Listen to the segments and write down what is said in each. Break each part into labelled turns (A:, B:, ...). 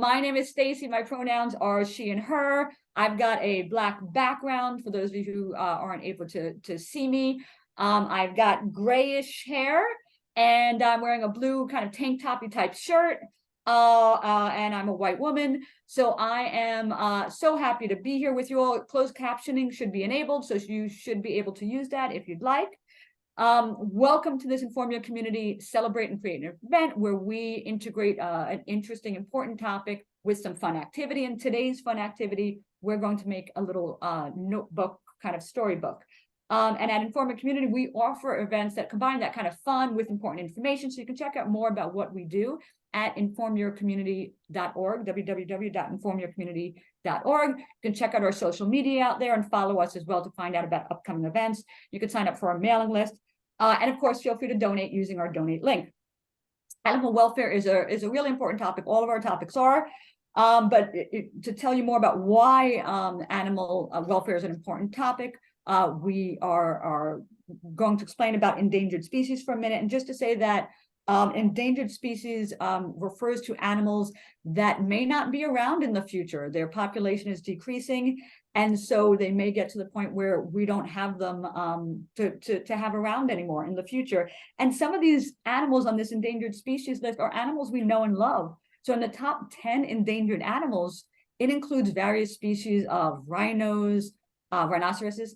A: My name is Stacy. My pronouns are she and her. I've got a black background for those of you who aren't able to see me. I've got grayish hair and I'm wearing a blue kind of tank toppy type shirt. And I'm a white woman. So I am so happy to be here with you all. Closed captioning should be enabled, so you should be able to use that if you'd like. Welcome to this Inform Your Community Celebrate and Create an event where we integrate an interesting, important topic with some fun activity. And today's fun activity, we're going to make a little notebook, kind of storybook. And at Inform Your Community, we offer events that combine that kind of fun with important information. So you can check out more about what we do at informyourcommunity.org, www.informyourcommunity.org. You can check out our social media out there and follow us as well to find out about upcoming events. You can sign up for our mailing list. And of course, feel free to donate using our donate link. Animal welfare is a really important topic. All of our topics are. But to tell you more about why animal welfare is an important topic, we are going to explain about endangered species for a minute. And just to say that endangered species refers to animals that may not be around in the future. Their population is decreasing, and so they may get to the point where we don't have them to have around anymore in the future. And some of these animals on this endangered species list are animals we know and love. So in the top 10 endangered animals, it includes various species of rhinos, rhinoceroses,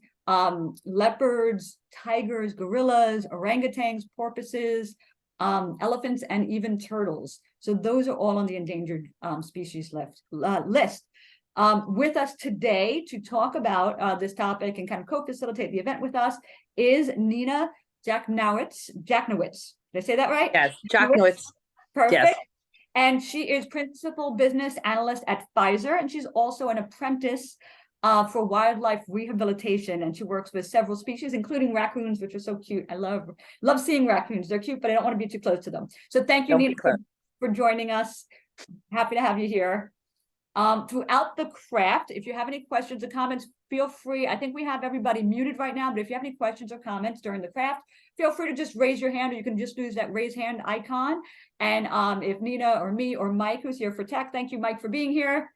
A: leopards, tigers, gorillas, orangutans, porpoises, elephants, and even turtles. So those are all on the endangered species list. With us today to talk about this topic and kind of co-facilitate the event with us is Nina Jochnowitz. Did I say that right?
B: Yes, Jochnowitz.
A: Perfect.
B: Yes.
A: And she is Principal Business Analyst at Pfizer, and she's also an apprentice for wildlife rehabilitation, and she works with several species, including raccoons, which are so cute. I love seeing raccoons. They're cute, but I don't want to be too close to them. So thank you, Nina, for joining us. Happy to have you here. Throughout the craft, if you have any questions or comments, feel free. I think we have everybody muted right now, but if you have any questions or comments during the craft, feel free to just raise your hand, or you can just use that raise hand icon. And if Nina or me or Mike, who's here for tech, thank you, Mike, for being here,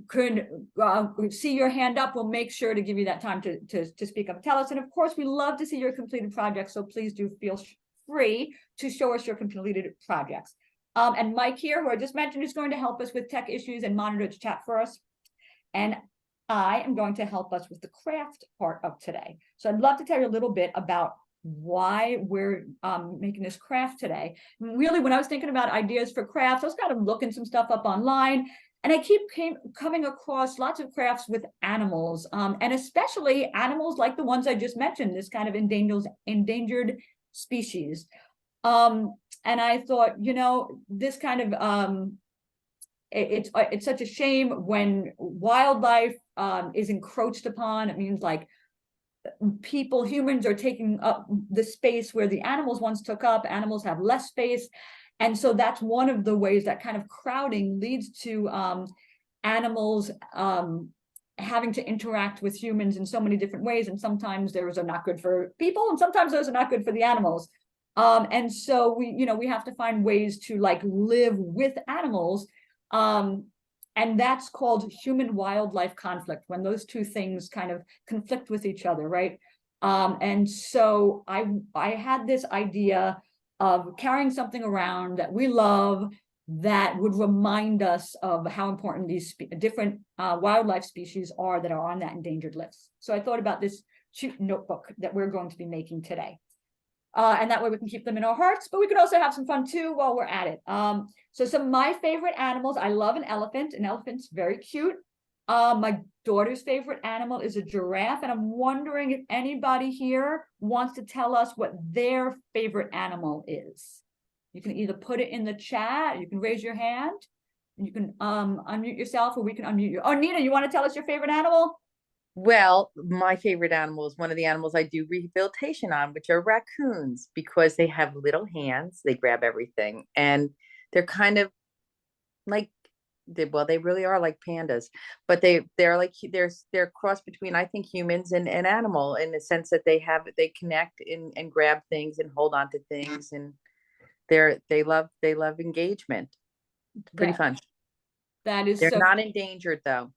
A: could see your hand up, we'll make sure to give you that time to speak up and tell us. And of course, we love to see your completed projects, so please do feel free to show us your completed projects. And Mike here, who I just mentioned, is going to help us with tech issues and monitor the chat for us. And I am going to help us with the craft part of today. So I'd love to tell you a little bit about why we're making this craft today. Really, when I was thinking about ideas for crafts, I was kind of looking some stuff up online, and I keep coming across lots of crafts with animals, and especially animals like the ones I just mentioned, this kind of endangered species. And I thought, you know, this kind of, it's such a shame when wildlife is encroached upon. It means like humans are taking up the space where the animals once took up. Animals have less space. And so that's one of the ways that kind of crowding leads to animals having to interact with humans in so many different ways. And sometimes those are not good for people, and sometimes those are not good for the animals. And so we have to find ways to like live with animals. And that's called human wildlife conflict, when those two things kind of conflict with each other, right? And so I had this idea of carrying something around that we love that would remind us of how important these different wildlife species are that are on that endangered list. So I thought about this cute notebook that we're going to be making today. And that way we can keep them in our hearts, but we can also have some fun too while we're at it. So some of my favorite animals, I love an elephant. An elephant's very cute. My daughter's favorite animal is a giraffe, and I'm wondering if anybody here wants to tell us what their favorite animal is. You can either put it in the chat, you can raise your hand, and you can unmute yourself, or we can unmute you. Oh, Nina, you want to tell us your favorite animal?
B: Well, my favorite animal is one of the animals I do rehabilitation on, which are raccoons, because they have little hands, they grab everything, and they're kind of like, they really are like pandas, but they're like, they're cross between, I think, humans and animal, in the sense that they connect and grab things and hold on to things, and they love engagement. Pretty
A: That,
B: fun.
A: that is
B: They're
A: so,
B: not endangered though.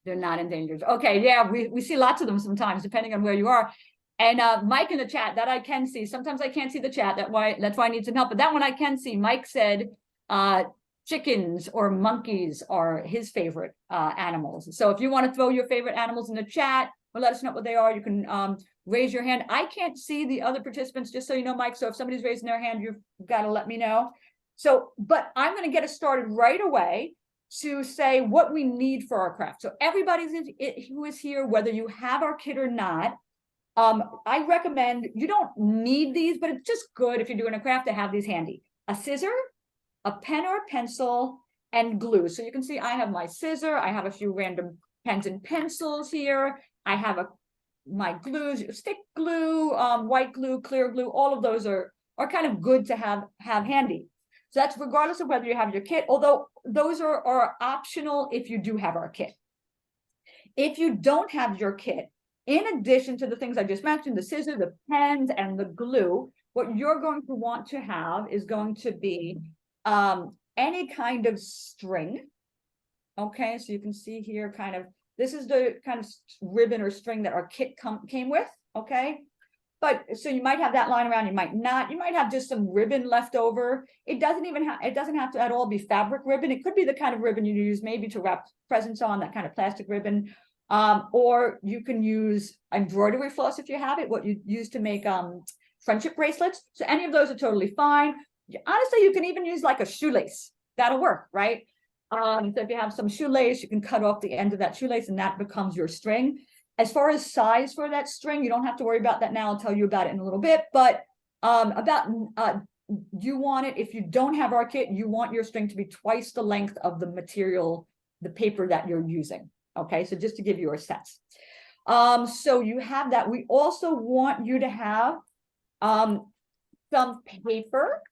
A: they're not endangered. Okay, yeah, we see lots of them sometimes, depending on where you are. And Mike in the chat, that I can see. Sometimes I can't see the chat. That's why I need some help. But that one I can see. Mike said chickens or monkeys are his favorite animals. So if you want to throw your favorite animals in the chat or let us know what they are, you can raise your hand. I can't see the other participants, just so you know, Mike. So if somebody's raising their hand, you've got to let me know. So, but I'm going to get us started right away to say what we need for our craft. So everybody who is here, whether you have our kit or not, I recommend, you don't need these, but it's just good if you're doing a craft to have these handy. A scissor, a pen or a pencil, and glue. So you can see I have my scissor, I have a few random pens and pencils here. I have my glues, stick glue, white glue, clear glue, all of those are kind of good to have handy. So that's regardless of whether you have your kit, although those are optional if you do have our kit. If you don't have your kit, in addition to the things I just mentioned, the scissors, the pens, and the glue, what you're going to want to have is going to be any kind of string. Okay, so you can see here kind of, this is the kind of ribbon or string that our kit came with, okay? But so you might have that lying around, you might not, you might have just some ribbon left over. It doesn't have to at all be fabric ribbon. It could be the kind of ribbon you use maybe to wrap presents on, that kind of plastic ribbon. Or you can use embroidery floss if you have it, what you use to make friendship bracelets. So any of those are totally fine. Honestly, you can even use like a shoelace. That'll work, right? So if you have some shoelace, you can cut off the end of that shoelace and that becomes your string. As far as size for that string, you don't have to worry about that now. I'll tell you about it in a little bit. But you want it, if you don't have our kit, you want your string to be twice the length of the material, the paper that you're using. Okay, so just to give you a sense. So you have that. We also want you to have some paper.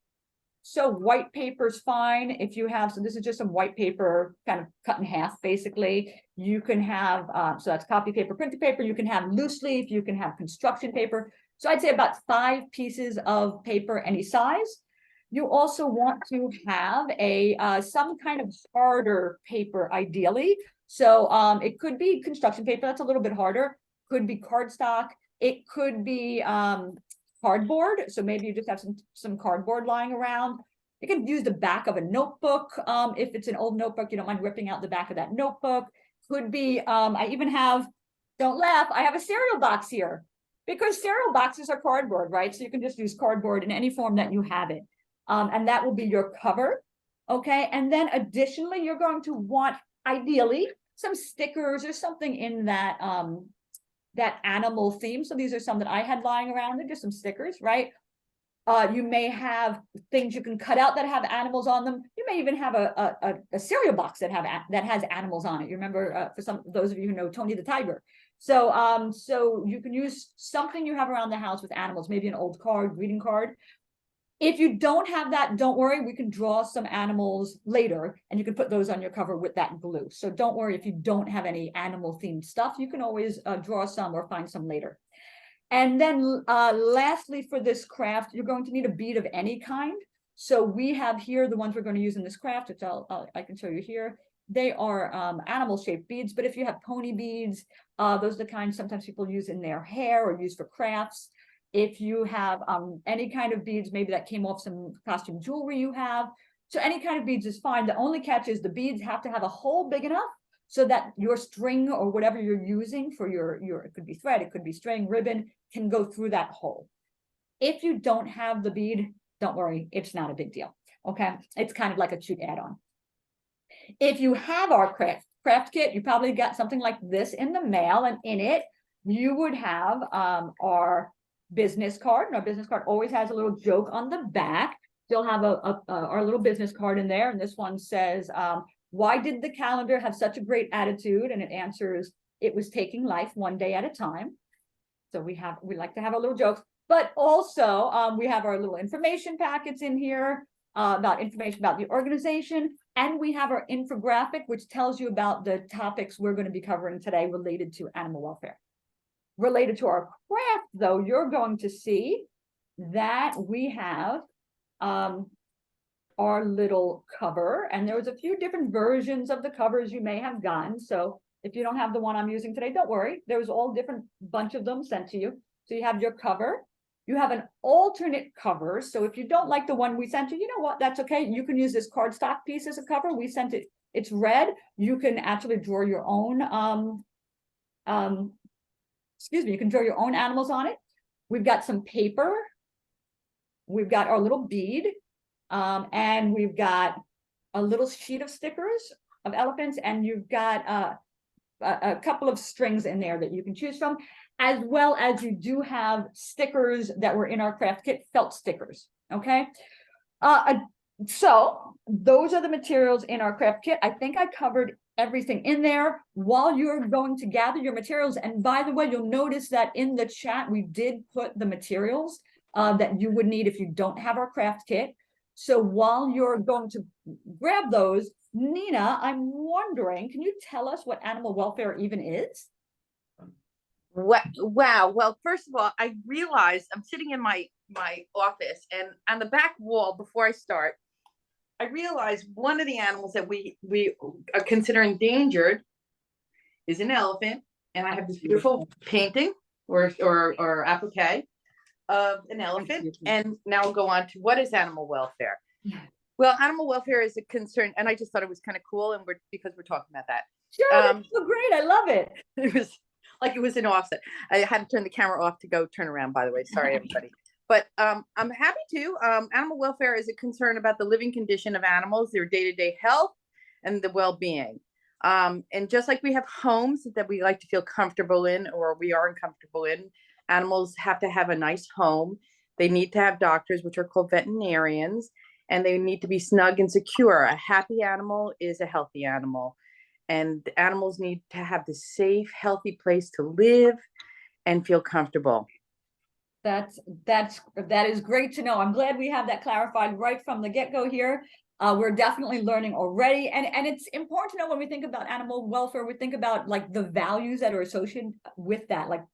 A: So white paper is fine if you have, so this is just some white paper kind of cut in half, basically. You can have, so that's copy paper, printed paper. You can have loose leaf, you can have construction paper. So I'd say about 5 pieces of paper, any size. You also want to have some kind of harder paper, ideally. So it could be construction paper, that's a little bit harder. Could be cardstock. It could be cardboard. So maybe you just have some cardboard lying around. You can use the back of a notebook. If it's an old notebook, you don't mind ripping out the back of that notebook. Could be, I even have, don't laugh, I have a cereal box here because cereal boxes are cardboard, right? So you can just use cardboard in any form that you have it. And that will be your cover. Okay. And then additionally, you're going to want, ideally, some stickers or something in that, that animal theme. So these are some that I had lying around. They're just some stickers, right? You may have things you can cut out that have animals on them. You may even have a cereal box that has animals on it. You remember, for those of you who know Tony the Tiger. So so you can use something you have around the house with animals, maybe an old card, greeting card. If you don't have that, don't worry, we can draw some animals later and you can put those on your cover with that glue. So don't worry if you don't have any animal themed stuff, you can always draw some or find some later. And then lastly, for this craft, you're going to need a bead of any kind. So we have here the ones we're going to use in this craft, which I can show you here. They are animal shaped beads, but if you have pony beads, those are the kinds sometimes people use in their hair or use for crafts. If you have any kind of beads, maybe that came off some costume jewelry you have. So any kind of beads is fine. The only catch is the beads have to have a hole big enough so that your string or whatever you're using for your it could be thread, it could be string, ribbon, can go through that hole. If you don't have the bead, don't worry, it's not a big deal. Okay, it's kind of like a cute add-on. If you have our craft kit, you probably got something like this in the mail, and in it you would have our business card. And our business card always has a little joke on the back. You'll have our little business card in there, and this one says, why did the calendar have such a great attitude? And it answers, it was taking life one day at a time. So we like to have our little jokes, but also we have our little information packets in here about information about the organization. And we have our infographic, which tells you about the topics we're going to be covering today related to animal welfare. Related to our craft, though, you're going to see that we have our little cover, and there was a few different versions of the covers you may have gotten. So if you don't have the one I'm using today, don't worry. There was all different bunch of them sent to you. So you have your cover. You have an alternate cover. So if you don't like the one we sent you, you know what? That's okay. You can use this cardstock piece as a cover. We sent it. It's red. You can actually draw your own. Excuse me. You can draw your own animals on it. We've got some paper. We've got our little bead. And we've got a little sheet of stickers of elephants, and you've got a couple of strings in there that you can choose from, as well as you do have stickers that were in our craft kit, felt stickers. Okay. So those are the materials in our craft kit. I think I covered everything in there. While you're going to gather your materials, and by the way, you'll notice that in the chat we did put the materials that you would need if you don't have our craft kit. So while you're going to grab those, Nina, I'm wondering, can you tell us what animal welfare even is?
B: Wow. Well, first of all, I realized I'm sitting in my office, and on the back wall, before I start, I realized one of the animals that we consider endangered is an elephant, and I have this beautiful painting or applique of an elephant. And now we'll go on to what is animal welfare. Well, animal welfare is a concern, and I just thought it was kind of cool, and because we're talking about that.
A: Sure, that's so great. I love it.
B: It was like it was an offset. I had to turn the camera off to go turn around, by the way. Sorry, everybody. But I'm happy to. Animal welfare is a concern about the living condition of animals, their day-to-day health, and the well-being. And just like we have homes that we like to feel comfortable in, or we are uncomfortable in, animals have to have a nice home. They need to have doctors, which are called veterinarians, and they need to be snug and secure. A happy animal is a healthy animal, and animals need to have the safe, healthy place to live and feel comfortable.
A: That is great to know. I'm glad we have that clarified right from the get-go here. We're definitely learning already, and it's important to know when we think about animal welfare, we think about like the values that are associated with that. Like,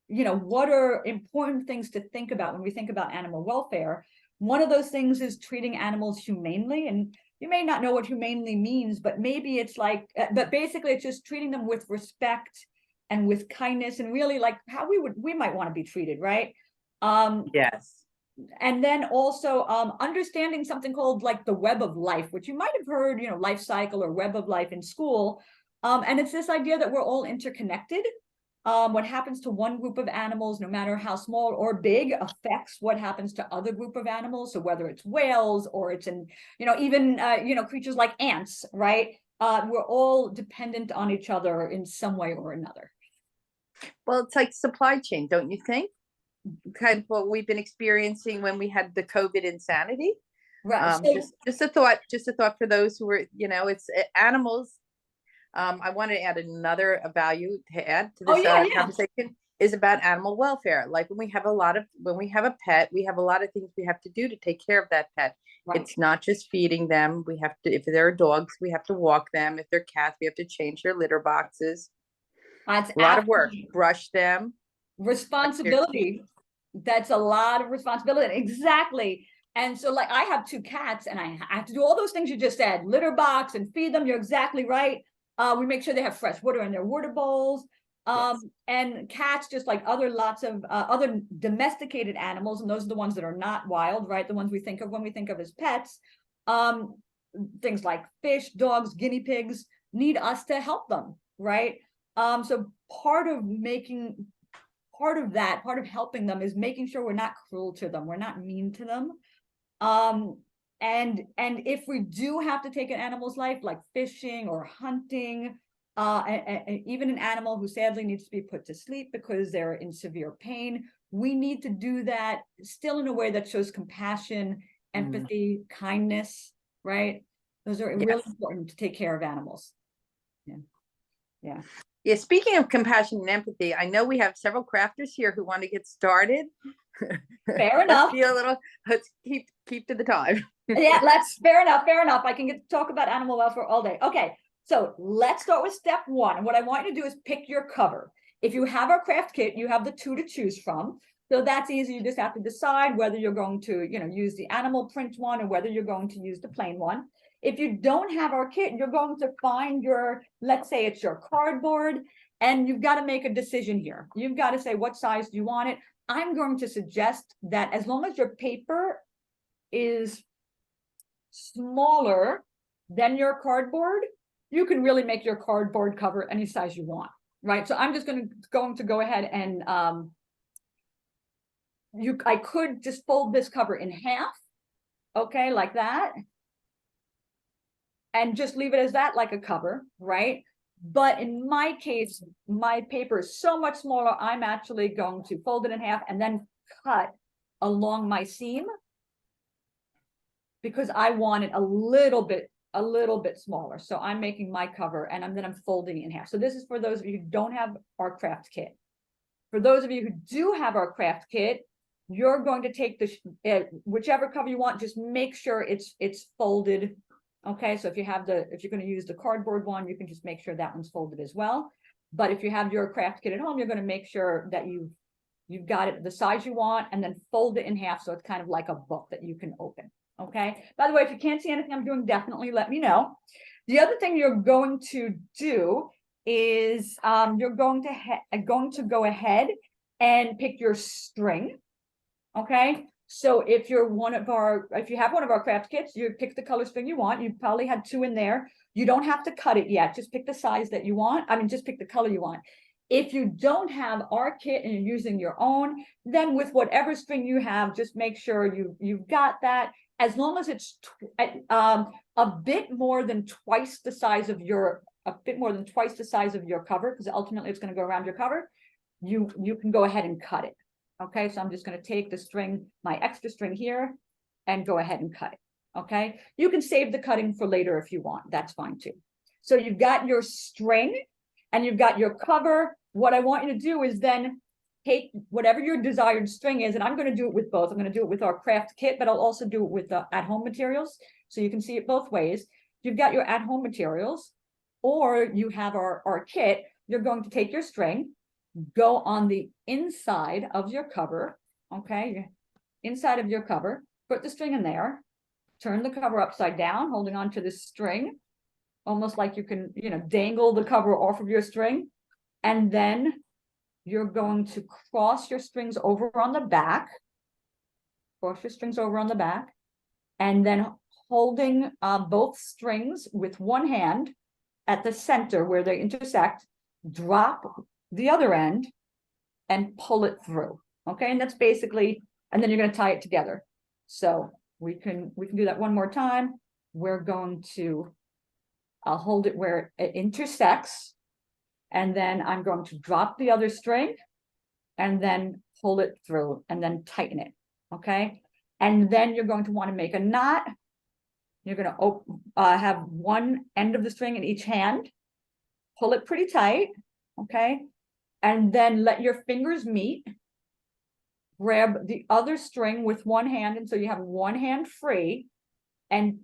A: you know, what are important things to think about when we think about animal welfare? One of those things is treating animals humanely, and you may not know what humanely means, but maybe it's like, but basically it's just treating them with respect and with kindness, and really like how we might want to be treated, right?
B: Yes.
A: And then also understanding something called like the web of life, which you might have heard, you know, life cycle or web of life in school. And it's this idea that we're all interconnected. What happens to one group of animals, no matter how small or big, affects what happens to other group of animals. So whether it's whales or it's in, you know, even, you know, creatures like ants, right? We're all dependent on each other in some way or another.
B: Well, it's like supply chain, don't you think? Kind of what we've been experiencing when we had the COVID insanity.
A: Right.
B: Just a thought for those who were, you know, it's animals. I want to add another value to add to this conversation is about animal welfare. Like when we have a pet, we have a lot of things we have to do to take care of that pet. Right. It's not just feeding them. We have to, if there are dogs, we have to walk them. If they're cats, we have to change their litter boxes.
A: It's
B: a lot of work. Brush them.
A: Responsibility. That's a lot of responsibility. Exactly. And so like I have 2 cats, and I have to do all those things you just said, litter box and feed them. You're exactly right. We make sure they have fresh water in their water bowls. Yes. And cats, just like lots of other domesticated animals, and those are the ones that are not wild, right? The ones we think of when we think of as pets. Things like fish, dogs, guinea pigs need us to help them, right? So part of helping them is making sure we're not cruel to them, we're not mean to them. And if we do have to take an animal's life, like fishing or hunting, and even an animal who sadly needs to be put to sleep because they're in severe pain, we need to do that still in a way that shows compassion, empathy, kindness, right? Those are really important to take care of animals.
B: Yeah, speaking of compassion and empathy, I know we have several crafters here who want to get started.
A: Fair enough.
B: Let's keep to the time.
A: Yeah, fair enough. I can get to talk about animal welfare all day. Okay, so let's start with step 1. And what I want you to do is pick your cover. If you have our craft kit, you have the 2 to choose from. So that's easy. You just have to decide whether you're going to, use the animal print one or whether you're going to use the plain one. If you don't have our kit, you're going to find your, let's say it's your cardboard, and you've got to make a decision here. You've got to say, what size do you want it? I'm going to suggest that as long as your paper is smaller than your cardboard, you can really make your cardboard cover any size you want, right? So I'm just going to go ahead and I could just fold this cover in half, okay, like that, and just leave it as that, like a cover, right? But in my case, my paper is so much smaller, I'm actually going to fold it in half and then cut along my seam, because I want it a little bit smaller. So I'm making my cover and then I'm folding it in half. So this is for those of you who don't have our craft kit. For those of you who do have our craft kit, you're going to take the whichever cover you want, just make sure it's folded. Okay, so if you're going to use the cardboard one, you can just make sure that one's folded as well. But if you have your craft kit at home, you're going to make sure that you've got it the size you want, and then fold it in half so it's kind of like a book that you can open. Okay. By the way, if you can't see anything I'm doing, definitely let me know. The other thing you're going to do is you're going to go ahead and pick your string. Okay. So if you have one of our craft kits, you pick the color string you want. You probably had 2 in there. You don't have to cut it yet. Just pick the size that you want. Just pick the color you want. If you don't have our kit and you're using your own, then with whatever string you have, just make sure you've got that. As long as it's a bit more than twice the size of your cover, because ultimately it's going to go around your cover, you can go ahead and cut it. Okay, so I'm just going to take the string, my extra string here, and go ahead and cut it. Okay, you can save the cutting for later if you want. That's fine too. So you've got your string and you've got your cover. What I want you to do is then take whatever your desired string is, and I'm going to do it with both. I'm going to do it with our craft kit, but I'll also do it with the at-home materials, so you can see it both ways. You've got your at-home materials, or you have our kit. You're going to take your string, go on the inside of your cover, okay, inside of your cover, put the string in there, turn the cover upside down, holding on to the string, almost like you can, dangle the cover off of your string, and then you're going to cross your strings over on the back, and then holding both strings with one hand at the center where they intersect, drop the other end and pull it through. Okay, and that's basically, and then you're going to tie it together. So we can do that one more time. We're going to hold it where it intersects, and then I'm going to drop the other string and then pull it through and then tighten it. Okay, and then you're going to want to make a knot. You're going to have one end of the string in each hand, pull it pretty tight. Okay, and then let your fingers meet, grab the other string with one hand, and so you have one hand free, and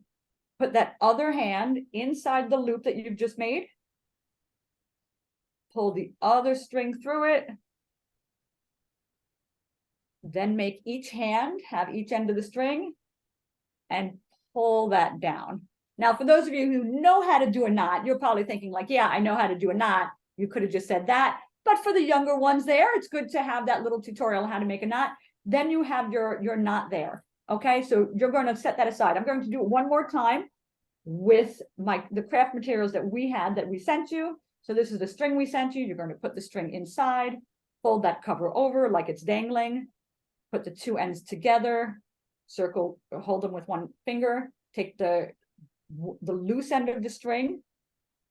A: put that other hand inside the loop that you've just made, pull the other string through it, then make each hand have each end of the string and pull that down. Now, for those of you who know how to do a knot, you're probably thinking like, yeah, I know how to do a knot. You could have just said that. But for the younger ones there, it's good to have that little tutorial on how to make a knot. Then you have your knot there. Okay, so you're going to set that aside. I'm going to do it one more time with the craft materials that we sent you. So this is the string we sent you. You're going to put the string inside, fold that cover over like it's dangling, put the 2 ends together, circle, hold them with one finger, take the loose end of the string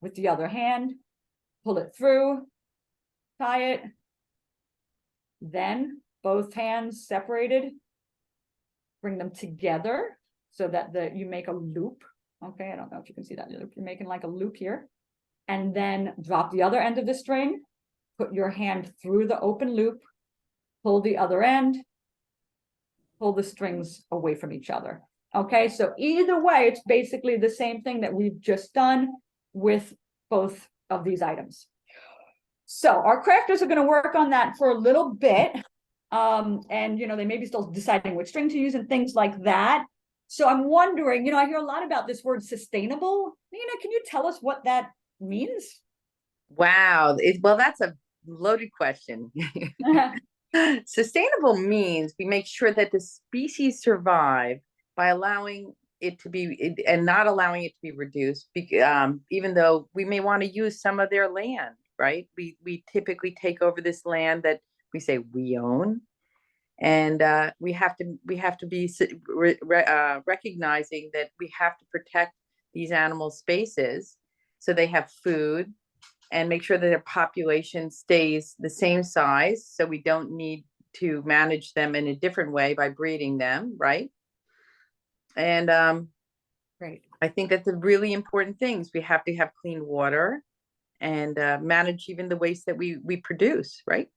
A: with the other hand, pull it through, tie it, then both hands separated, bring them together so that you make a loop. Okay, I don't know if you can see that loop. You're making like a loop here, and then drop the other end of the string, put your hand through the open loop, pull the other end, pull the strings away from each other. Okay, so either way, it's basically the same thing that we've just done with both of these items. So our crafters are going to work on that for a little bit. And they may be still deciding which string to use and things like that. So I'm wondering, I hear a lot about this word sustainable. Nina, can you tell us what that means?
B: Wow. Well, that's a loaded question. Sustainable means we make sure that the species survive by allowing it to be and not allowing it to be reduced, even though we may want to use some of their land, right? We typically take over this land that we say we own, and we have to be recognizing that we have to protect these animal spaces so they have food, and make sure that their population stays the same size, so we don't need to manage them in a different way by breeding them, right? And
A: Great.
B: I think that's a really important things. We have to have clean water and manage even the waste that we produce, right?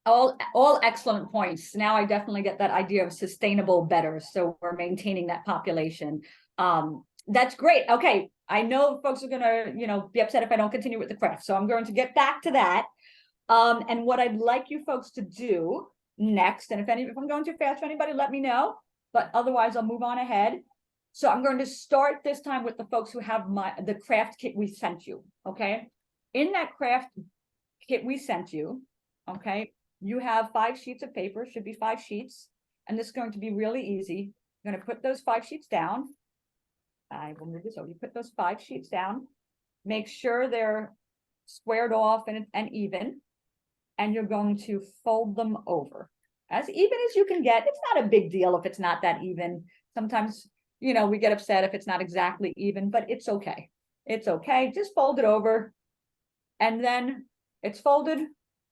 A: All excellent points. Now I definitely get that idea of sustainable better. So we're maintaining that population. That's great. Okay. I know folks are gonna, be upset if I don't continue with the craft. So I'm going to get back to that. And what I'd like you folks to do next, and if I'm going too fast for anybody, let me know. But otherwise, I'll move on ahead. So I'm going to start this time with the folks who have the craft kit we sent you. Okay. In that craft kit we sent you, okay, you have 5 sheets of paper, should be 5 sheets, and this is going to be really easy. You're going to put those 5 sheets down. I will move this over. You put those 5 sheets down, make sure they're squared off and even, and you're going to fold them over as even as you can get. It's not a big deal if it's not that even. Sometimes, we get upset if it's not exactly even, but it's okay. It's okay. Just fold it over, and then it's folded.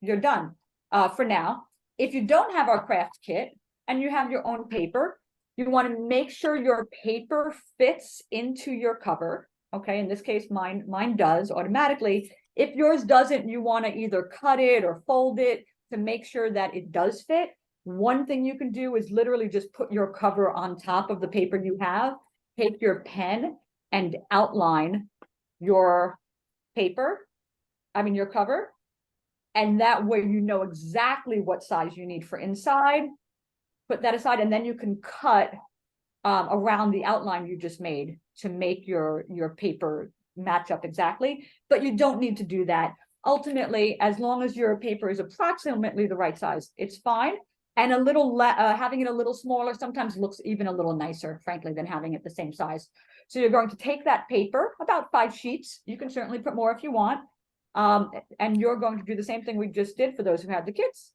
A: You're done. For now. If you don't have our craft kit and you have your own paper, you want to make sure your paper fits into your cover. Okay, in this case, mine does automatically. If yours doesn't, you want to either cut it or fold it to make sure that it does fit. One thing you can do is literally just put your cover on top of the paper you have, take your pen and outline your your cover. And that way you know exactly what size you need for inside. Put that aside, and then you can cut around the outline you just made to make your paper match up exactly. But you don't need to do that. Ultimately, as long as your paper is approximately the right size, it's fine. And having it a little smaller sometimes looks even a little nicer, frankly, than having it the same size. So you're going to take that paper, about 5 sheets. You can certainly put more if you want. And you're going to do the same thing we just did for those who had the kits.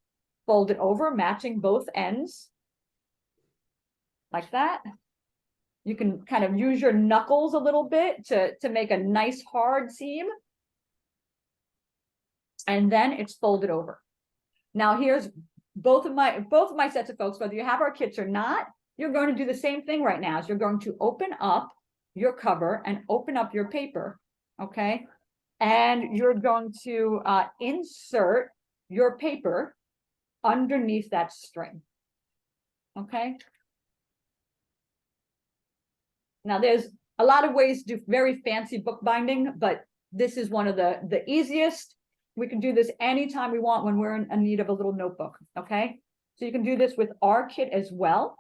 A: Fold it over, matching both ends. Like that. You can kind of use your knuckles a little bit to make a nice hard seam. And then it's folded over. Now here's both of my sets of folks, whether you have our kits or not, you're going to do the same thing right now. So you're going to open up your cover and open up your paper. Okay. And you're going to insert your paper underneath that string. Okay. Now there's a lot of ways to do very fancy bookbinding, but this is one of the easiest. We can do this anytime we want when we're in need of a little notebook. Okay. So you can do this with our kit as well.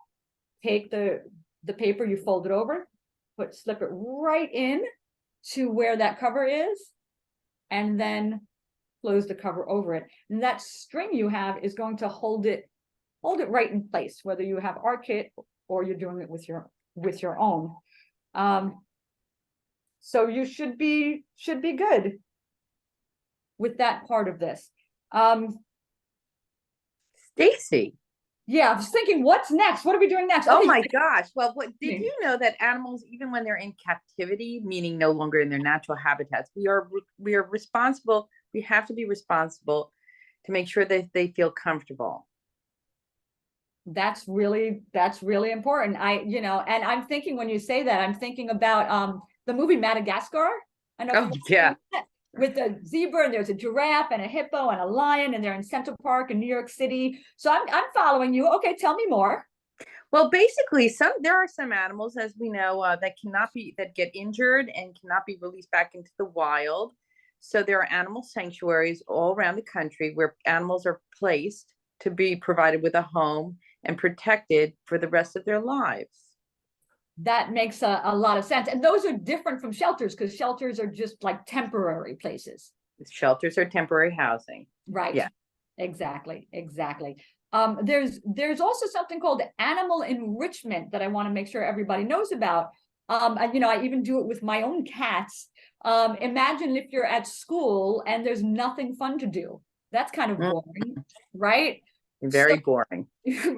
A: Take the paper, you fold it over, slip it right in to where that cover is, and then close the cover over it. And that string you have is going to hold it right in place, whether you have our kit or you're doing it with your own. So you should be good with that part of this.
B: Stacy.
A: Yeah, I was thinking, what's next? What are we doing next?
B: Oh
A: Okay.
B: my gosh. Well, did you know that animals, even when they're in captivity, meaning no longer in their natural habitats, we are responsible. We have to be responsible to make sure that they feel comfortable.
A: That's really important. And I'm thinking when you say that, I'm thinking about the movie Madagascar. I know.
B: Oh yeah.
A: With a zebra, and there's a giraffe and a hippo and a lion, and they're in Central Park in New York City. So I'm following you. Okay, tell me more.
B: Well, basically, there are some animals, as we know, that get injured and cannot be released back into the wild. So there are animal sanctuaries all around the country where animals are placed to be provided with a home and protected for the rest of their lives.
A: That makes a lot of sense. And those are different from shelters, because shelters are just like temporary places.
B: Shelters are temporary housing.
A: Right.
B: Yeah.
A: Exactly. Exactly. There's also something called animal enrichment that I want to make sure everybody knows about. I even do it with my own cats. Imagine if you're at school and there's nothing fun to do. That's kind of boring, right?
B: Very boring.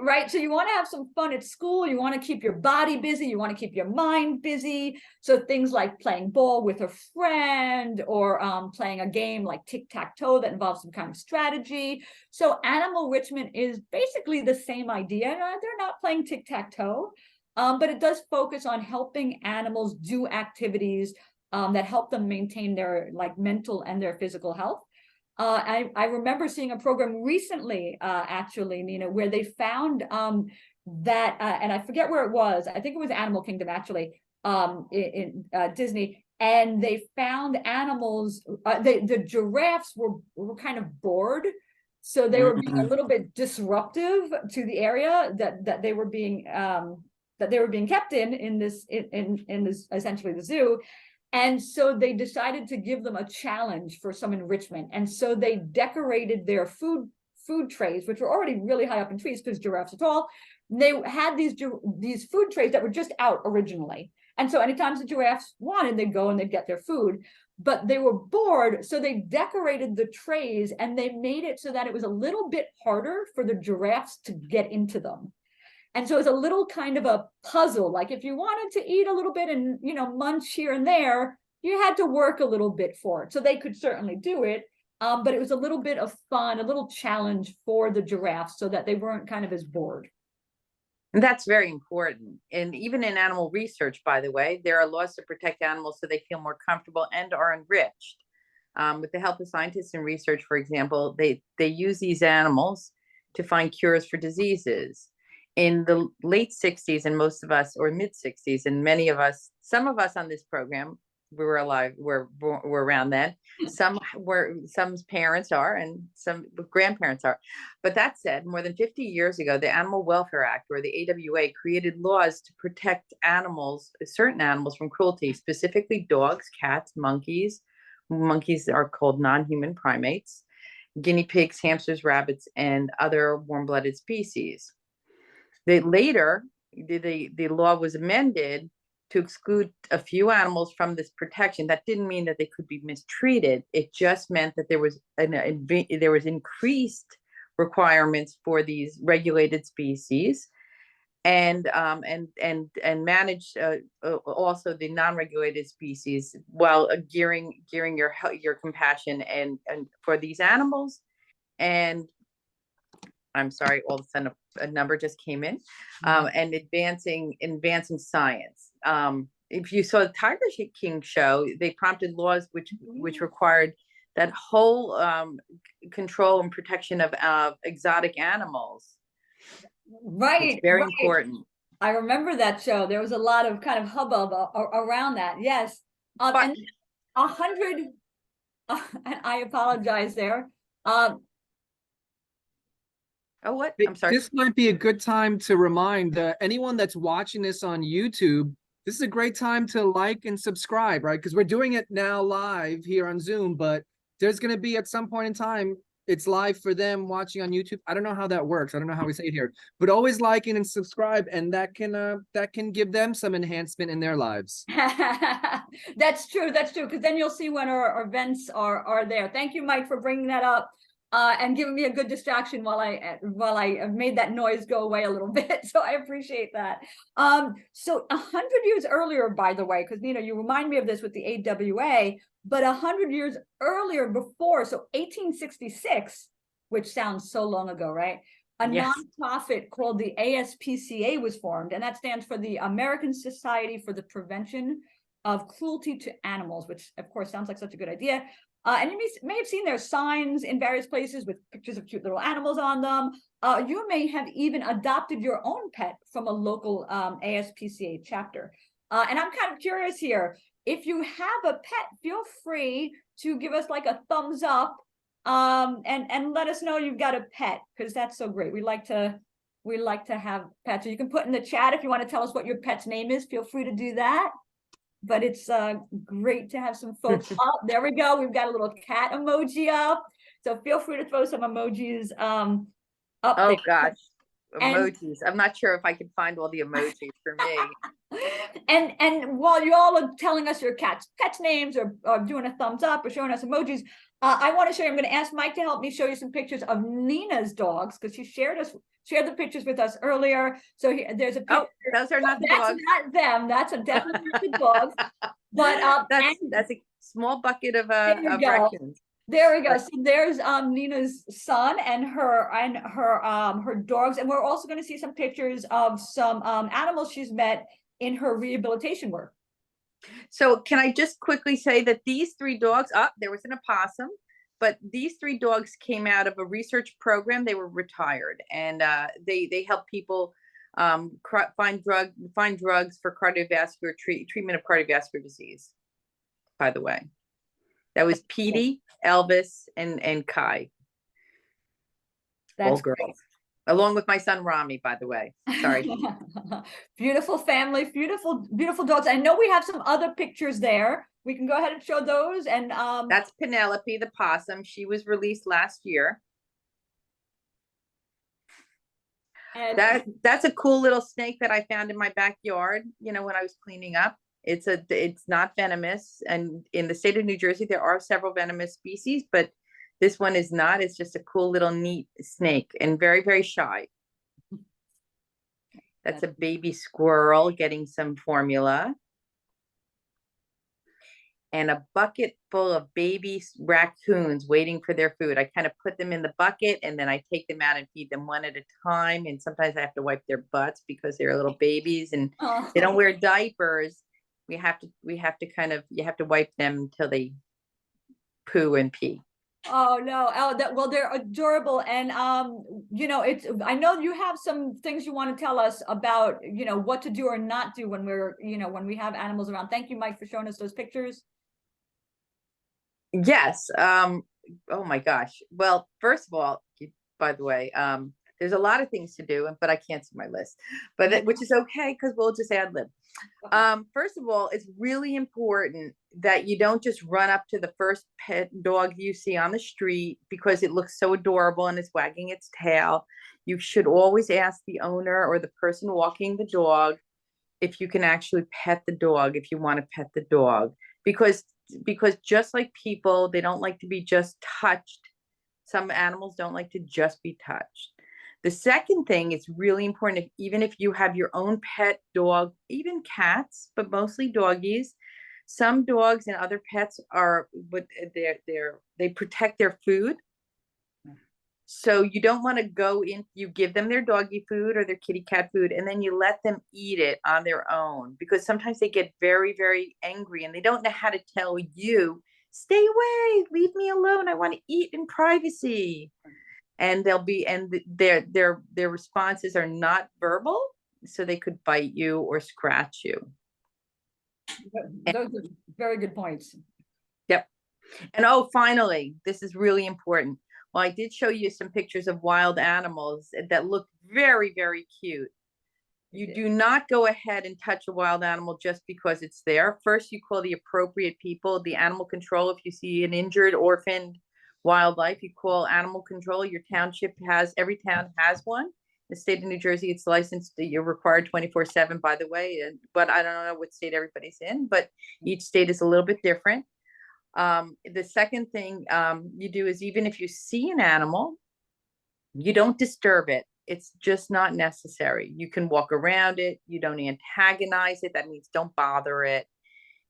A: Right. So you want to have some fun at school. You want to keep your body busy. You want to keep your mind busy. So things like playing ball with a friend, or playing a game like tic-tac-toe that involves some kind of strategy. So animal enrichment is basically the same idea. They're not playing tic-tac-toe, but it does focus on helping animals do activities that help them maintain their mental and their physical health. I remember seeing a program recently, actually, Nina, where they found that, and I forget where it was. I think it was Animal Kingdom, actually, in Disney. And they found animals. The giraffes were kind of bored, so they were being a little bit disruptive to the area that they were being kept in this essentially the zoo. And so they decided to give them a challenge for some enrichment. And so they decorated their food trays, which were already really high up in trees because giraffes are tall. They had these food trays that were just out originally. And so anytime the giraffes wanted, they'd go and they'd get their food. But they were bored, so they decorated the trays and they made it so that it was a little bit harder for the giraffes to get into them. And so it's a little kind of a puzzle. Like if you wanted to eat a little bit and, munch here and there, you had to work a little bit for it. So they could certainly do it. But it was a little bit of fun, a little challenge for the giraffes so that they weren't kind of as bored.
B: And that's very important. And even in animal research, by the way, there are laws to protect animals so they feel more comfortable and are enriched. With the help of scientists and research, for example, they use these animals to find cures for diseases. In the late 60s, and most of us, or mid 60s, and many of us, some of us on this program, we were alive, we're around then. Some parents are, and some grandparents are. But that said, more than 50 years ago, the Animal Welfare Act, or the AWA, created laws to protect animals, certain animals, from cruelty, specifically dogs, cats, monkeys. Monkeys are called non-human primates, guinea pigs, hamsters, rabbits, and other warm-blooded species. Later, the law was amended to exclude a few animals from this protection. That didn't mean that they could be mistreated. It just meant that there was increased requirements for these regulated species, and manage also the non-regulated species, while gearing your compassion and for these animals. And I'm sorry, all of a sudden a number just came in, and advancing science. If you saw the Tiger King show, they prompted laws which required that whole control and protection of exotic animals.
A: Right.
B: It's very important.
A: I remember that show. There was a lot of kind of hubbub around that. Yes. And 100, and I apologize there.
B: Oh, what? I'm sorry.
C: This might be a good time to remind anyone that's watching this on YouTube, this is a great time to like and subscribe, right? Because we're doing it now live here on Zoom, but there's going to be at some point in time, it's live for them watching on YouTube. I don't know how that works. I don't know how we say it here, but always liking and subscribe, and that can give them some enhancement in their lives.
A: That's true. That's true. Because then you'll see when our events are there. Thank you, Mike, for bringing that up. And giving me a good distraction while I made that noise go away a little bit. So I appreciate that. So 100 years earlier, by the way, because Nina, you remind me of this with the AWA, but 100 years earlier before, so 1866, which sounds so long ago, right? A nonprofit called the ASPCA was formed, and that stands for the American Society for the Prevention of Cruelty to Animals, which of course sounds like such a good idea. And you may have seen their signs in various places with pictures of cute little animals on them. You may have even adopted your own pet from a local ASPCA chapter. And I'm kind of curious here. If you have a pet, feel free to give us like a thumbs up And let us know you've got a pet, because that's so great. We like to have pets. So you can put in the chat if you want to tell us what your pet's name is. Feel free to do that. But it's great to have some folks up. There we go. We've got a little cat emoji up. So feel free to throw some emojis up
B: Oh
A: there.
B: gosh,
A: And
B: emojis. I'm not sure if I can find all the emojis for me.
A: and while you all are telling us your pets names or doing a thumbs up or showing us emojis, I want to show you. I'm going to ask Mike to help me show you some pictures of Nina's dogs, because she shared the pictures with us earlier. So there's a picture.
B: Oh, those are not the
A: That's
B: dogs.
A: not them. That's definitely not the dogs. But
B: That's a small bucket of
A: there you go.
B: raccoons.
A: There we go. So there's Nina's son and her dogs, and we're also going to see some pictures of some animals she's met in her rehabilitation work.
B: So can I just quickly say that these 3 dogs, there was an opossum, but these 3 dogs came out of a research program. They were retired, and they help people find drugs for cardiovascular treatment of cardiovascular disease. By the way, that was Petey, Elvis, and Kai.
A: That's
B: all girls. Great. Along with my son Rami, by the way. Sorry.
A: Beautiful family, beautiful dogs. I know we have some other pictures there. We can go ahead and show those. And
B: that's Penelope the possum. She was released last year. And that's a cool little snake that I found in my backyard, when I was cleaning up. It's not venomous, and in the state of New Jersey there are several venomous species, but this one is not. It's just a cool little neat snake, and very, very shy. That's a baby squirrel getting some formula. And a bucket full of baby raccoons waiting for their food. I kind of put them in the bucket, and then I take them out and feed them one at a time. And sometimes I have to wipe their butts because they're little babies and they don't wear diapers. You have to wipe them until they poo and pee.
A: Oh no! Well, they're adorable, and I know you have some things you want to tell us about, what to do or not do when when we have animals around. Thank you, Mike, for showing us those pictures.
B: Yes. Oh my gosh. Well, first of all, by the way, there's a lot of things to do, but I can't see my list, which is okay, because we'll just ad lib. First of all, it's really important that you don't just run up to the first pet dog you see on the street because it looks so adorable and it's wagging its tail. You should always ask the owner or the person walking the dog if you can actually pet the dog, if you want to pet the dog, because just like people, they don't like to be just touched. Some animals don't like to just be touched. The second thing is really important, even if you have your own pet dog, even cats, but mostly doggies. Some dogs and other pets they protect their food. So you don't want to go in, you give them their doggy food or their kitty cat food, and then you let them eat it on their own, because sometimes they get very, very angry and they don't know how to tell you, stay away, leave me alone, I want to eat in privacy. And their responses are not verbal, so they could bite you or scratch you.
A: Those are very good points.
B: Yep. And finally, this is really important. Well, I did show you some pictures of wild animals that look very, very cute. You do not go ahead and touch a wild animal just because it's there. First, you call the appropriate people, the animal control. If you see an injured, orphaned wildlife, you call animal control. Your township every town has one. The state of New Jersey, it's licensed. You're required 24/7, by the way. But I don't know what state everybody's in, but each state is a little bit different. The second thing you do is, even if you see an animal, you don't disturb it. It's just not necessary. You can walk around it. You don't antagonize it. That means don't bother it.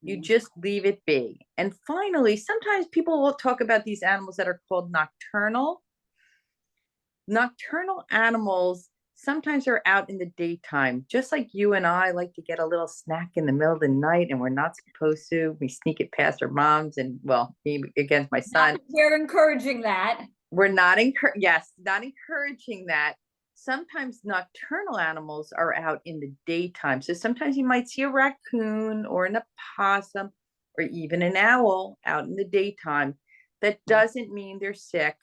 B: You just leave it be. And finally, sometimes people will talk about these animals that are called nocturnal. Nocturnal animals sometimes are out in the daytime, just like you and I like to get a little snack in the middle of the night, and we're not supposed to. We sneak it past our moms, and well, me against my son.
A: We're encouraging that.
B: We're not encouraging that. Sometimes nocturnal animals are out in the daytime. So sometimes you might see a raccoon or an opossum or even an owl out in the daytime. That doesn't mean they're sick.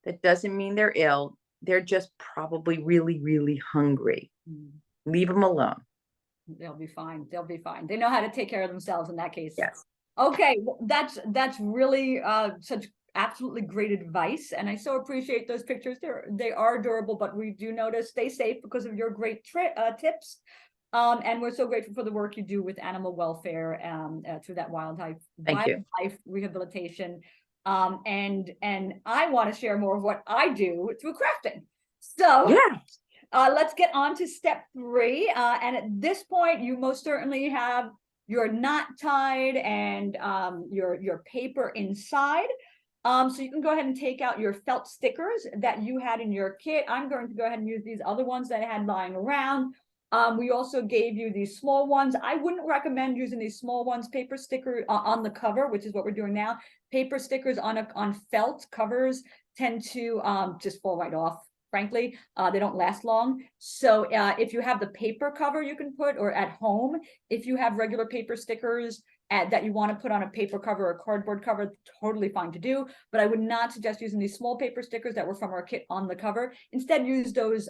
B: That doesn't mean they're ill. They're just probably really, really hungry. Leave them alone.
A: They'll be fine. They'll be fine. They know how to take care of themselves in that case.
B: Yes.
A: Okay, well, that's really such absolutely great advice, and I so appreciate those pictures. They are adorable, but we do notice stay safe because of your great tips. And we're so grateful for the work you do with animal welfare through that wildlife rehabilitation. And I want to share more of what I do through crafting. So
B: yeah.
A: Let's get on to step 3. And at this point, you most certainly have your knot tied and your paper inside. So you can go ahead and take out your felt stickers that you had in your kit. I'm going to go ahead and use these other ones that I had lying around. We also gave you these small ones. I wouldn't recommend using these small ones, paper sticker on the cover, which is what we're doing now. Paper stickers on felt covers tend to just fall right off. Frankly, they don't last long. So if you have the paper cover you can put, or at home, if you have regular paper stickers that you want to put on a paper cover or cardboard cover, totally fine to do. But I would not suggest using these small paper stickers that were from our kit on the cover. Instead, use those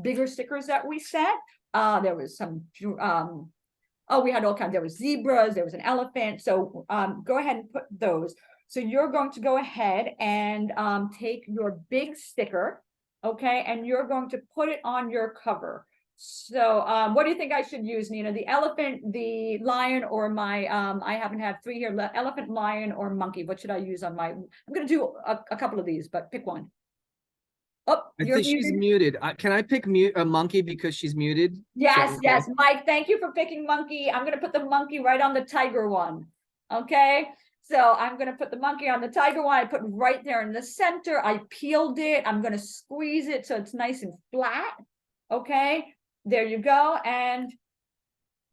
A: bigger stickers that we set. There was some, we had all kinds. There was zebras, there was an elephant. So go ahead and put those. So you're going to go ahead and take your big sticker, okay, and you're going to put it on your cover. So what do you think I should use, Nina? The elephant, the lion, or my, I happen to have 3 here, elephant, lion, or monkey. What should I use on my, I'm going to do a couple of these, but pick one. Oh,
C: I think she's muted. Can I pick a monkey because she's muted?
A: Yes, yes, Mike, thank you for picking monkey. I'm going to put the monkey right on the tiger one. Okay, so I'm going to put the monkey on the tiger one. I put right there in the center. I peeled it. I'm going to squeeze it so it's nice and flat. Okay, there you go. And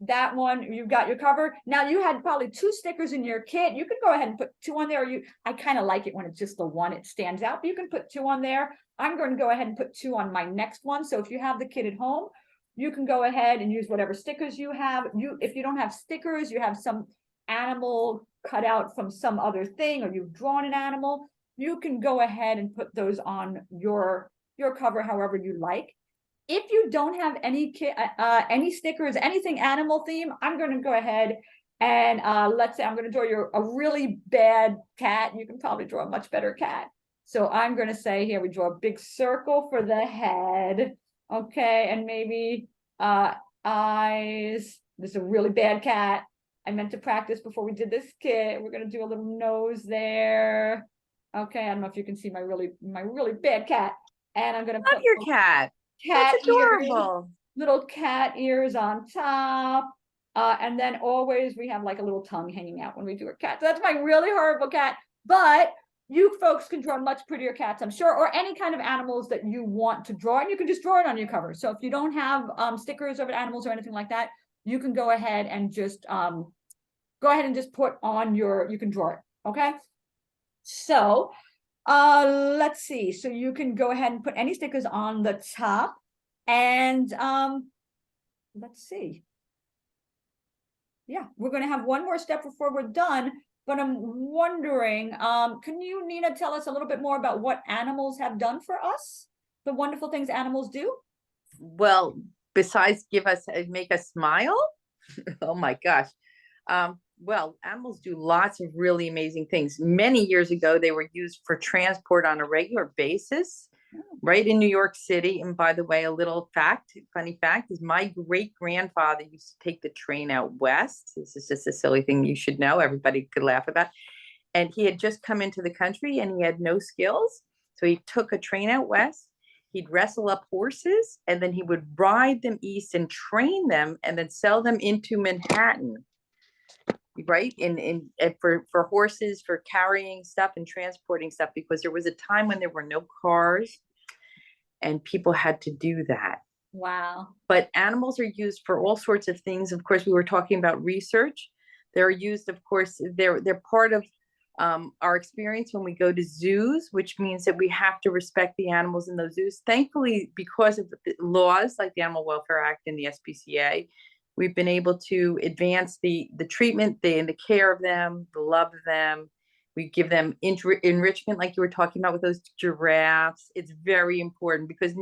A: that one, you've got your cover. Now you had probably 2 stickers in your kit. You can go ahead and put 2 on there. I kind of like it when it's just the one, it stands out, but you can put 2 on there. I'm going to go ahead and put 2 on my next one. So if you have the kit at home, you can go ahead and use whatever stickers you have. If you don't have stickers, you have some animal cut out from some other thing, or you've drawn an animal, you can go ahead and put those on your cover however you like. If you don't have any stickers, anything animal theme, I'm going to go ahead and let's say I'm going to draw you a really bad cat. You can probably draw a much better cat. So I'm going to say here, we draw a big circle for the head. Okay, and maybe eyes. This is a really bad cat. I meant to practice before we did this kit. We're going to do a little nose there. Okay, I don't know if you can see my really bad cat. And I'm going to put
B: your cat. That's adorable.
A: Little cat ears on top. And then always we have like a little tongue hanging out when we do a cat. So that's my really horrible cat. But you folks can draw much prettier cats, I'm sure, or any kind of animals that you want to draw. And you can just draw it on your cover. So if you don't have stickers of animals or anything like that, you can go ahead and just put on you can draw it. Okay. So let's see. So you can go ahead and put any stickers on the top, and let's see. Yeah, we're going to have one more step before we're done, but I'm wondering, can you, Nina, tell us a little bit more about what animals have done for us, the wonderful things animals do?
B: Well, besides make us smile. Oh my gosh. Well, animals do lots of really amazing things. Many years ago, they were used for transport on a regular basis, right in New York City. And by the way, a little funny fact is my great-grandfather used to take the train out west. This is just a silly thing you should know. Everybody could laugh about. And he had just come into the country and he had no skills. So he took a train out west. He'd wrestle up horses and then he would ride them east and train them and then sell them into Manhattan. Right, and for horses, for carrying stuff and transporting stuff, because there was a time when there were no cars and people had to do that.
A: Wow.
B: But animals are used for all sorts of things. Of course, we were talking about research. They're used, of course, they're part of our experience when we go to zoos, which means that we have to respect the animals in those zoos. Thankfully, because of the laws like the Animal Welfare Act and the SPCA, we've been able to advance the treatment, the care of them, the love of them, We give them enrichment, like you were talking about with those giraffes. It's very important because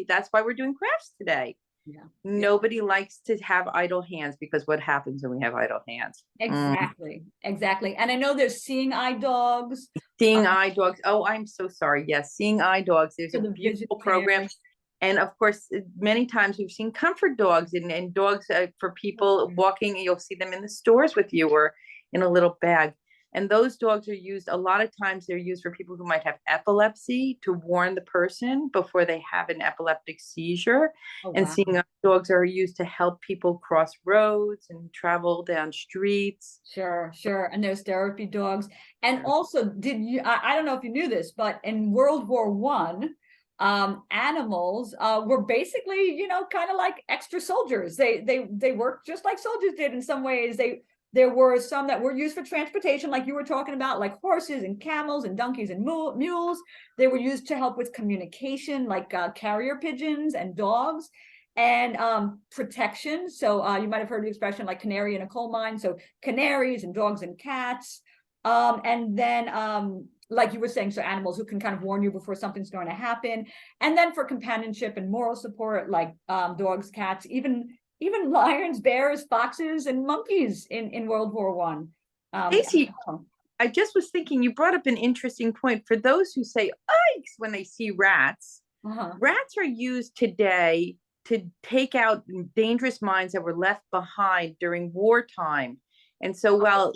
B: that's why we're doing crafts today.
A: Yeah.
B: Nobody likes to have idle hands, because what happens when we have idle hands?
A: Exactly. Exactly. And I know there's seeing eye dogs.
B: Seeing eye dogs. Oh, I'm so sorry. Yes, seeing eye dogs. There's a
A: the
B: beautiful
A: vision
B: program.
A: cares.
B: And of course, many times we've seen comfort dogs and dogs for people walking. You'll see them in the stores with you or in a little bag. And those dogs are used, a lot of times they're used for people who might have epilepsy, to warn the person before they have an epileptic seizure.
A: Oh,
B: And
A: wow.
B: seeing eye dogs are used to help people cross roads and travel down streets.
A: Sure, sure. And there's therapy dogs. And also, I don't know if you knew this, but in World War One, animals were basically, kind of like extra soldiers. They worked just like soldiers did in some ways. There were some that were used for transportation, like you were talking about, like horses and camels and donkeys and mules. They were used to help with communication, like carrier pigeons and dogs, and protection. So you might have heard the expression like canary in a coal mine. So canaries and dogs and cats. And then like you were saying, so animals who can kind of warn you before something's going to happen. And then for companionship and moral support, like dogs, cats, even lions, bears, foxes, and monkeys in World War One.
B: Stacey, I just was thinking, you brought up an interesting point. For those who say "yikes" when they see rats, rats are used today to take out dangerous mines that were left behind during wartime. And so while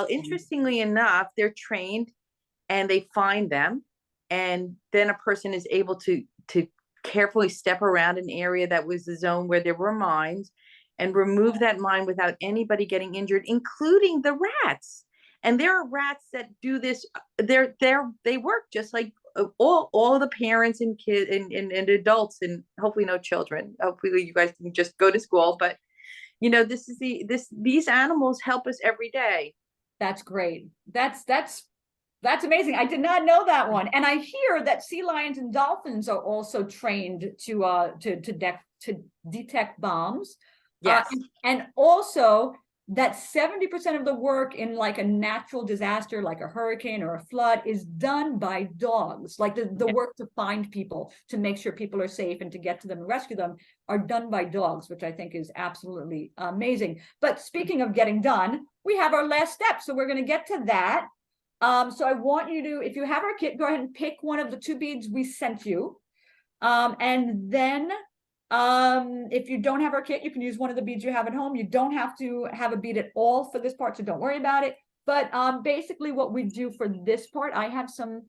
B: interestingly enough, they're trained and they find them, and then a person is able to carefully step around an area that was the zone where there were mines and remove that mine without anybody getting injured, including the rats. And there are rats that do this. They work just like all the parents and kids and adults, and hopefully no children. Hopefully you guys can just go to school. But these animals help us every day.
A: That's great. That's amazing. I did not know that one. And I hear that sea lions and dolphins are also trained to detect bombs.
B: Yes.
A: And also that 70% of the work in like a natural disaster, like a hurricane or a flood, is done by dogs. Like the work to find people, to make sure people are safe and to get to them and rescue them, are done by dogs, which I think is absolutely amazing. But speaking of getting done, we have our last step. So we're going to get to that. So I want you to, if you have our kit, go ahead and pick one of the 2 beads we sent you. And then if you don't have our kit, you can use one of the beads you have at home. You don't have to have a bead at all for this part, so don't worry about it. But basically what we do for this part, I have some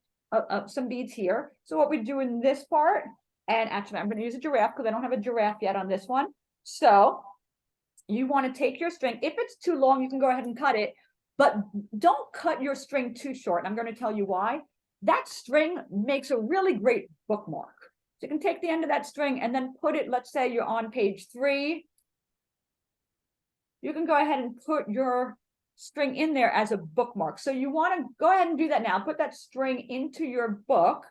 A: beads here. So what we do in this part, and actually I'm going to use a giraffe because I don't have a giraffe yet on this one. So you want to take your string. If it's too long, you can go ahead and cut it, but don't cut your string too short. I'm going to tell you why. That string makes a really great bookmark. So you can take the end of that string and then put it, let's say you're on page 3. You can go ahead and put your string in there as a bookmark. So you want to go ahead and do that now. Put that string into your book,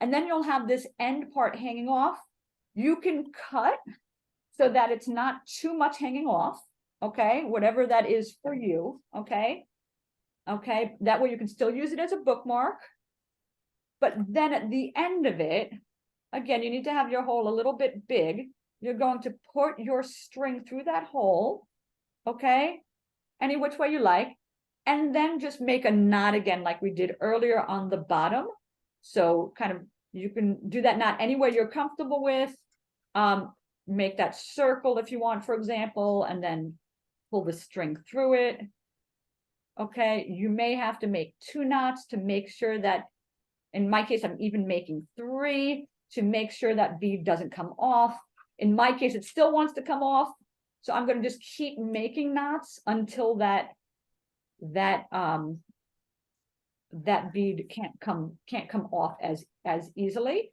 A: and then you'll have this end part hanging off. You can cut so that it's not too much hanging off, okay? Whatever that is for you, okay? Okay, that way you can still use it as a bookmark. But then at the end of it, again, you need to have your hole a little bit big. You're going to put your string through that hole, okay? Any which way you like. And then just make a knot again like we did earlier on the bottom. So kind of, you can do that knot any way you're comfortable with. Make that circle if you want, for example, and then pull the string through it. Okay, you may have to make 2 knots to make sure that, in my case, I'm even making 3 to make sure that bead doesn't come off. In my case, it still wants to come off. So I'm going to just keep making knots until that bead can't come off as easily.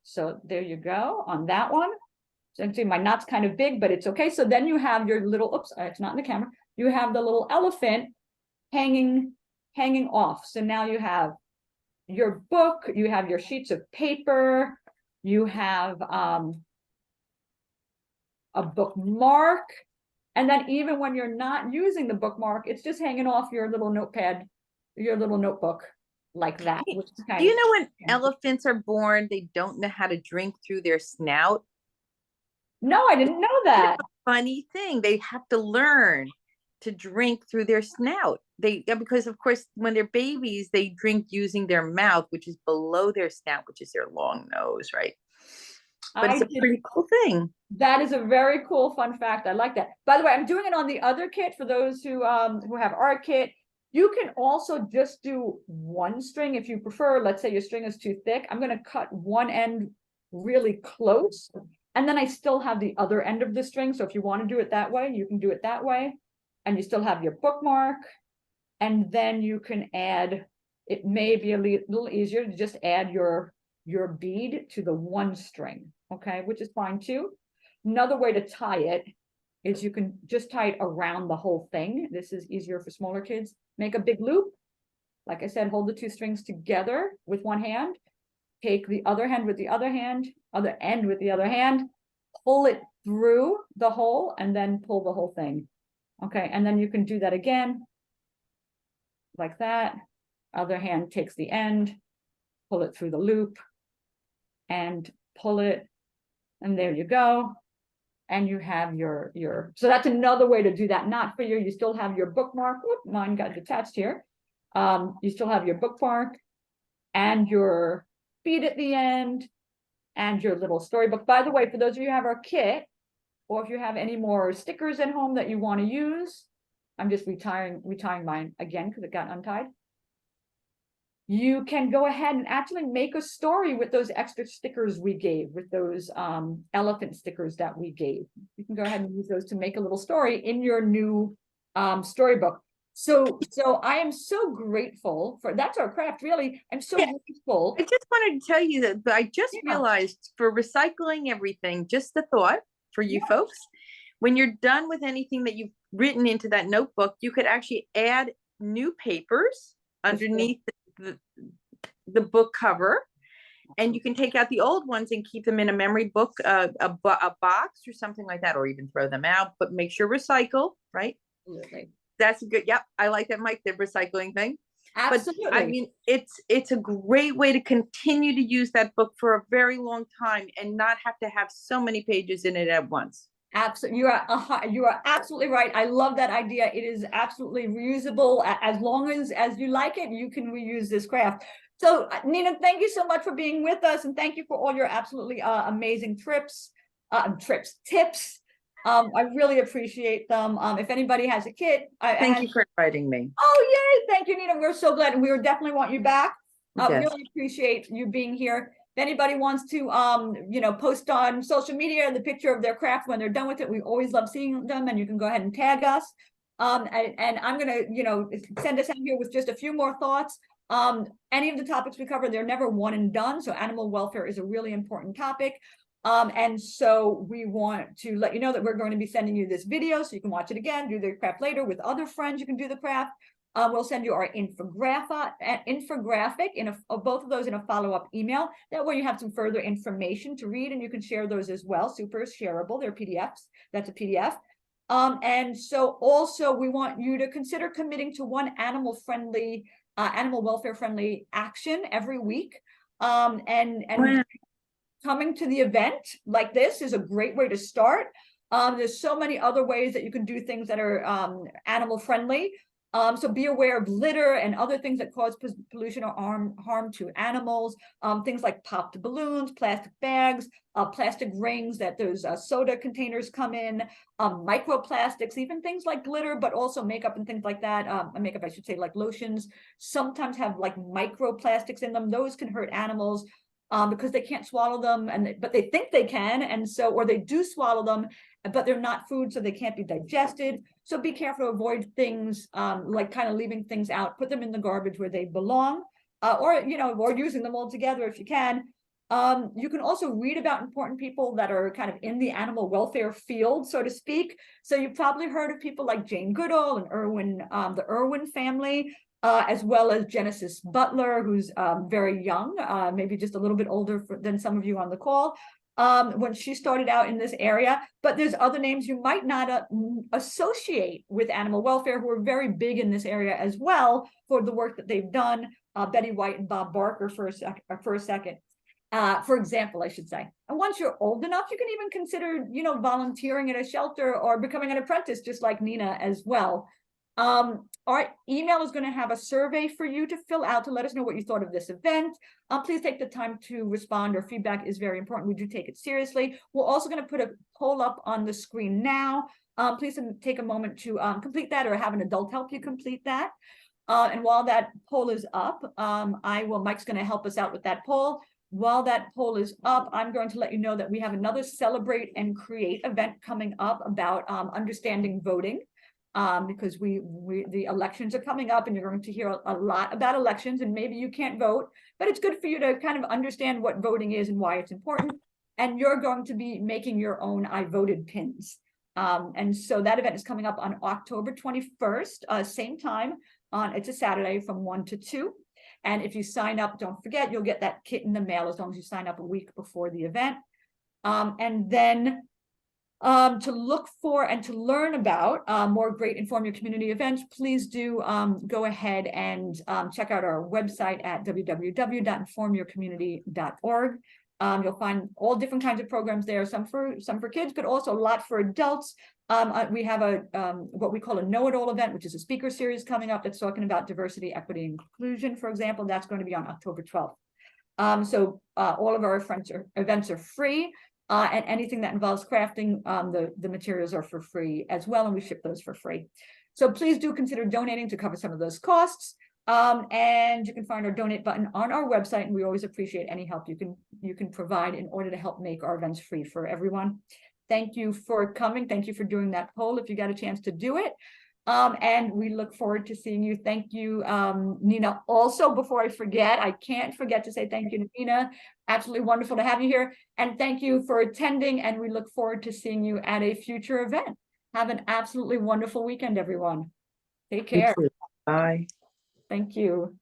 A: So there you go on that one. So you can see my knot's kind of big, but it's okay. So then you have your little, oops, it's not in the camera. You have the little elephant hanging off. So now you have your book, you have your sheets of paper, you have a bookmark, and then even when you're not using the bookmark, it's just hanging off your little notepad your little notebook like that.
B: Hey,
A: Which is
B: do
A: kind
B: you
A: of
B: know when elephants are born, they don't know how to drink through their snout?
A: no, I didn't know
B: Kind of
A: that.
B: a funny thing. They have to learn to drink through their snout. Because of course, when they're babies, they drink using their mouth, which is below their snout, which is their long nose, right? But
A: I
B: it's a
A: did.
B: pretty cool thing.
A: That is a very cool fun fact. I like that. By the way, I'm doing it on the other kit for those who have our kit. You can also just do one string if you prefer. Let's say your string is too thick. I'm going to cut one end really close, and then I still have the other end of the string. So if you want to do it that way, you can do it that way, and you still have your bookmark. And then you can add, it may be a little easier to just add your bead to the one string, okay, which is fine too. Another way to tie it is you can just tie it around the whole thing. This is easier for smaller kids. Make a big loop. Like I said, hold the two strings together with one hand. Take the other hand with the other hand, other end with the other hand, pull it through the hole, and then pull the whole thing. Okay, and then you can do that again, like that. Other hand takes the end, pull it through the loop, and pull it, and there you go. And you have your, so that's another way to do that. Not for you still have your bookmark. Whoop, mine got detached here. You still have your bookmark and your bead at the end and your little storybook. By the way, for those of you who have our kit, or if you have any more stickers at home that you want to use, I'm just retying mine again because it got untied. You can go ahead and actually make a story with those extra stickers we gave, with those elephant stickers that we gave. You can go ahead and use those to make a little story in your new storybook. So I am so grateful for, that's our craft, really. I'm so grateful.
B: I just wanted to tell you that I just realized for recycling everything, just a thought for you folks, when you're done with anything that you've written into that notebook, you could actually add new papers underneath the book cover, and you can take out the old ones and keep them in a memory book, a box or something like that, or even throw them out, but make sure recycle, right?
A: Absolutely.
B: That's a good, yep, I like that, Mike, the recycling thing.
A: Absolutely.
B: But I mean, it's a great way to continue to use that book for a very long time and not have to have so many pages in it at once.
A: Absolutely, you are absolutely right. I love that idea. It is absolutely reusable. As long as you like it, you can reuse this craft. So Nina, thank you so much for being with us, and thank you for all your absolutely amazing tips. I really appreciate them. If anybody has a kit,
B: thank you for inviting me.
A: Oh yay! Thank you, Nina. We're so glad, and we definitely want you back.
B: Yes.
A: Really appreciate you being here. If anybody wants to, post on social media the picture of their craft when they're done with it, we always love seeing them, and you can go ahead and tag us. And I'm gonna, send us out here with just a few more thoughts. Any of the topics we cover, they're never one and done. So animal welfare is a really important topic. And so we want to let you know that we're going to be sending you this video so you can watch it again, do the craft later with other friends. You can do the craft. We'll send you our infographic of both of those in a follow-up email. That way you have some further information to read, and you can share those as well. Super shareable. They're PDFs. That's a PDF. And so also we want you to consider committing to one animal welfare friendly action every week. And coming to the event like this is a great way to start. There's so many other ways that you can do things that are animal friendly. So be aware of litter and other things that cause pollution or harm to animals. Things like popped balloons, plastic bags, plastic rings that those soda containers come in, microplastics, even things like glitter, but also makeup and things like that. Makeup, I should say, like lotions, sometimes have like microplastics in them. Those can hurt animals. Because they can't swallow them, but they think they can, and so, or they do swallow them, but they're not food, so they can't be digested. So be careful to avoid things like kind of leaving things out. Put them in the garbage where they belong, or using them all together if you can. You can also read about important people that are kind of in the animal welfare field, so to speak. So you've probably heard of people like Jane Goodall and the Irwin family. As well as Genesis Butler, who's very young, maybe just a little bit older than some of you on the call. when she started out in this area, but there's other names you might not associate with animal welfare who are very big in this area as well for the work that they've done. Betty White and Bob Barker for a second. For example, I should say. And once you're old enough, you can even consider, volunteering at a shelter or becoming an apprentice, just like Nina as well. Our email is going to have a survey for you to fill out to let us know what you thought of this event. Please take the time to respond. Our feedback is very important. We do take it seriously. We're also going to put a poll up on the screen now. Please take a moment to complete that, or have an adult help you complete that. And while that poll is up, Mike's going to help us out with that poll. While that poll is up, I'm going to let you know that we have another Celebrate and Create event coming up about understanding voting. Because the elections are coming up, and you're going to hear a lot about elections, and maybe you can't vote, but it's good for you to kind of understand what voting is and why it's important. And you're going to be making your own I voted pins. And so that event is coming up on October 21st, same time. It's a Saturday from 1 to 2. And if you sign up, don't forget, you'll get that kit in the mail as long as you sign up a week before the event. And then to look for and to learn about more great Inform Your Community events, please do go ahead and check out our website at www.informyourcommunity.org. You'll find all different kinds of programs there, some for kids, but also a lot for adults. We have what we call a know-it-all event, which is a speaker series coming up that's talking about diversity, equity, and inclusion, for example. That's going to be on October 12th. So all of our events are free. And anything that involves crafting, the materials are for free as well, and we ship those for free. So please do consider donating to cover some of those costs. And you can find our donate button on our website, and we always appreciate any help you can provide in order to help make our events free for everyone. Thank you for coming. Thank you for doing that poll if you got a chance to do it. And we look forward to seeing you. Thank you, Nina. Also, before I forget, I can't forget to say thank you to Nina. Absolutely wonderful to have you here. And thank you for attending. And we look forward to seeing you at a future event. Have an absolutely wonderful weekend, everyone. Take care.
B: Bye.
A: Thank you.